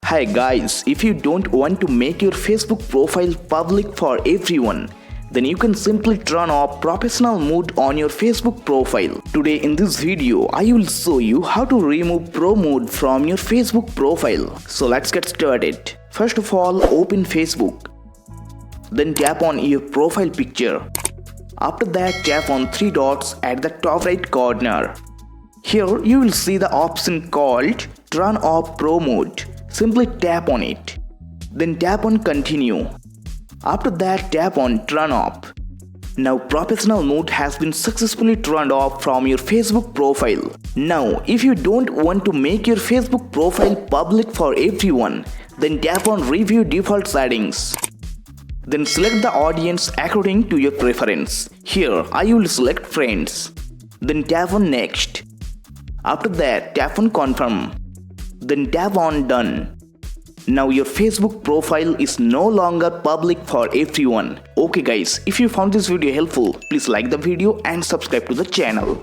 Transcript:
Hi guys, if you don't want to make your Facebook profile public for everyone, then you can simply turn off professional mode on your Facebook profile. Today in this video, I will show you how to remove pro mode from your Facebook profile. So let's get started. First of all, open Facebook. Then tap on your profile picture. After that, tap on three dots at the top right corner. Here you will see the option called Turn Off Pro Mode. Simply tap on it. Then tap on Continue. After that, tap on Turn Off. Now professional mode has been successfully turned off from your Facebook profile. Now if you don't want to make your Facebook profile public for everyone, then tap on Review Default Settings. Then select the audience according to your preference. Here I will select friends. Then tap on Next. After that, tap on Confirm. Then tap on Done. Now your Facebook profile is no longer public for everyone. Okay guys, if you found this video helpful, please like the video and subscribe to the channel.